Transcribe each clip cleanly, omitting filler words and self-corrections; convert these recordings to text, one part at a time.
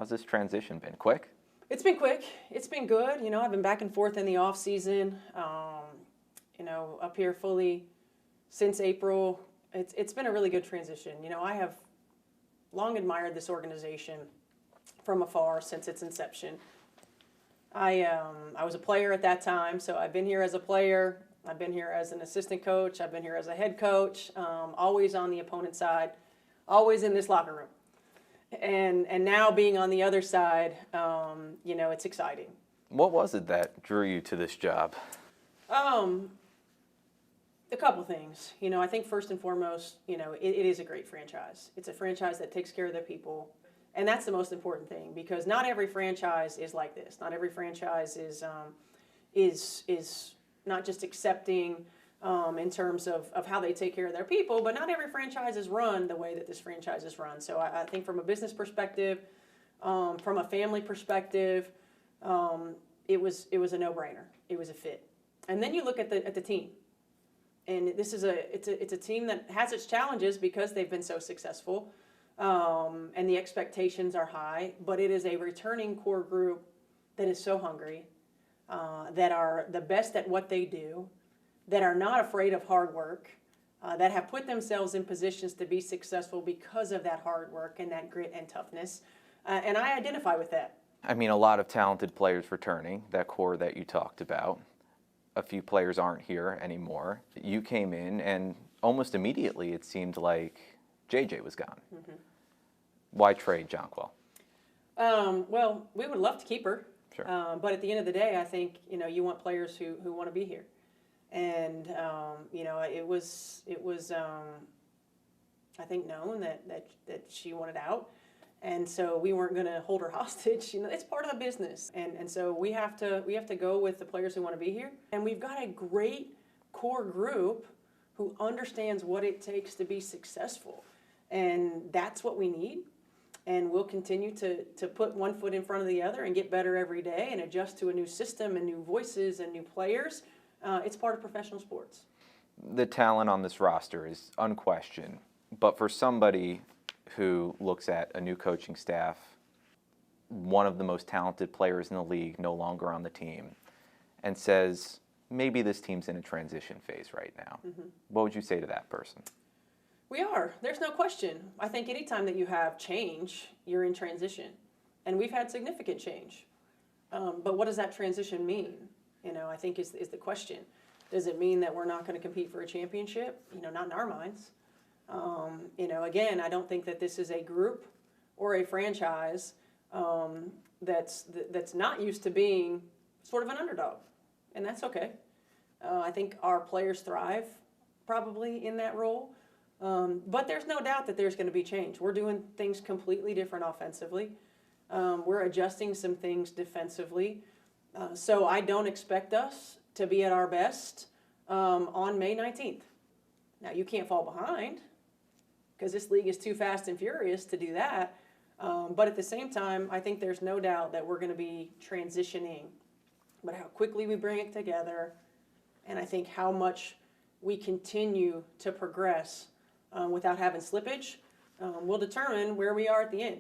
How's this transition been? Quick? It's been quick. It's been good. I've been back and forth in the off season. Up here fully since April. It's been a really good transition. I have long admired this organization from afar since its inception. I was a player at that time, so I've been here as a player. I've been here as an assistant coach. I've been here as a head coach. Always on the opponent's side, always in this locker room. And now being on the other side, it's exciting. What was it that drew you to this job? A couple things. I think first and foremost, it is a great franchise. It's a franchise that takes care of their people. And that's the most important thing, because not every franchise is like this. Not every franchise is not just accepting in terms of how they take care of their people, but not every franchise is run the way that this franchise is run. So I think from a business perspective, from a family perspective, it was a no-brainer. It was a fit. And then you look at the team, and it's a team that has its challenges because they've been so successful, and the expectations are high. But it is a returning core group that is so hungry, that are the best at what they do, that are not afraid of hard work, that have put themselves in positions to be successful because of that hard work and that grit and toughness. And I identify with that. I mean, a lot of talented players returning, that core that you talked about. A few players aren't here anymore. You came in, and almost immediately it seemed like JJ was gone. Mm-hmm. Why trade Jonquel? Well, we would love to keep her. Sure. But at the end of the day, I think, you want players who want to be here. And, it was I think, known that she wanted out. And so we weren't going to hold her hostage. It's part of the business. And so we have to go with the players who want to be here. And we've got a great core group who understands what it takes to be successful. And that's what we need. And we'll continue to put one foot in front of the other and get better every day and adjust to a new system and new voices and new players. It's part of professional sports. The talent on this roster is unquestioned. But for somebody who looks at a new coaching staff, one of the most talented players in the league no longer on the team, and says, maybe this team's in a transition phase right now, mm-hmm. What would you say to that person? We are. There's no question. I think anytime that you have change, you're in transition. And we've had significant change. But what does that transition mean? I think is the question. Does it mean that we're not going to compete for a championship? Not in our minds. Again, I don't think that this is a group or a franchise that's not used to being sort of an underdog. And that's okay. I think our players thrive probably in that role. But there's no doubt that there's going to be change. We're doing things completely different offensively. We're adjusting some things defensively. So I don't expect us to be at our best on May 19th. Now, you can't fall behind because this league is too fast and furious to do that. But at the same time, I think there's no doubt that we're going to be transitioning. But how quickly we bring it together, and I think how much we continue to progress without having slippage, will determine where we are at the end.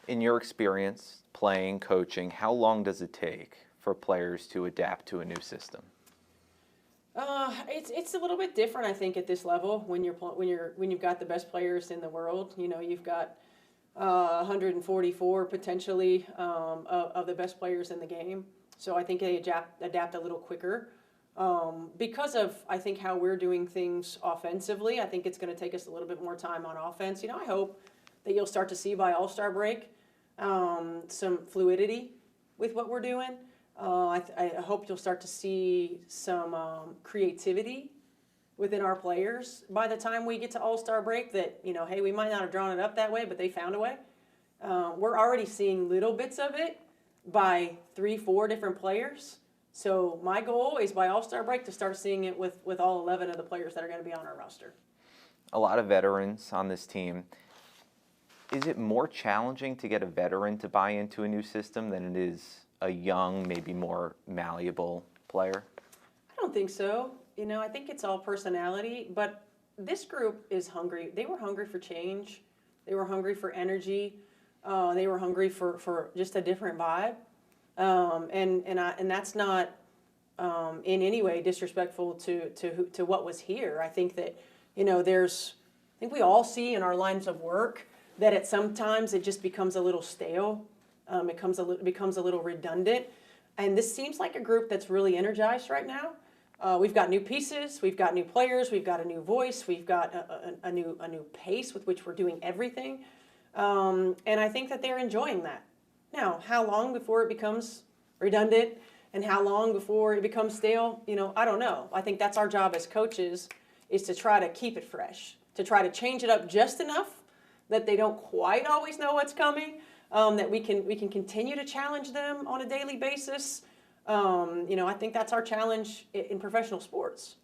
In your experience playing, coaching, how long does it take for players to adapt to a new system? It's a little bit different, I think, at this level when you've got the best players in the world. You've got 144 potentially of the best players in the game. So I think they adapt a little quicker. Because of, I think, how we're doing things offensively, I think it's going to take us a little bit more time on offense. I hope that you'll start to see by All-Star break some fluidity with what we're doing. I hope you'll start to see some creativity within our players by the time we get to All-Star break that, hey, we might not have drawn it up that way, but they found a way. We're already seeing little bits of it by 3-4 different players. So my goal is by All-Star break to start seeing it with all 11 of the players that are going to be on our roster. A lot of veterans on this team. Is it more challenging to get a veteran to buy into a new system than it is a young, maybe more malleable player? I don't think so. I think it's all personality, but this group is hungry. They were hungry for change. They were hungry for energy. They were hungry for just a different vibe, and that's not in any way disrespectful to what was here. I think that I think we all see in our lines of work that sometimes it just becomes a little stale. It becomes a little redundant, and this seems like a group that's really energized right now. We've got new pieces, we've got new players, we've got a new voice, we've got a new pace with which we're doing everything, and I think that they're enjoying that. Now, how long before it becomes redundant, and how long before it becomes stale? I don't know. I think that's our job as coaches, is to try to keep it fresh, to try to change it up just enough that they don't quite always know what's coming. That we can continue to challenge them on a daily basis. I think that's our challenge in professional sports.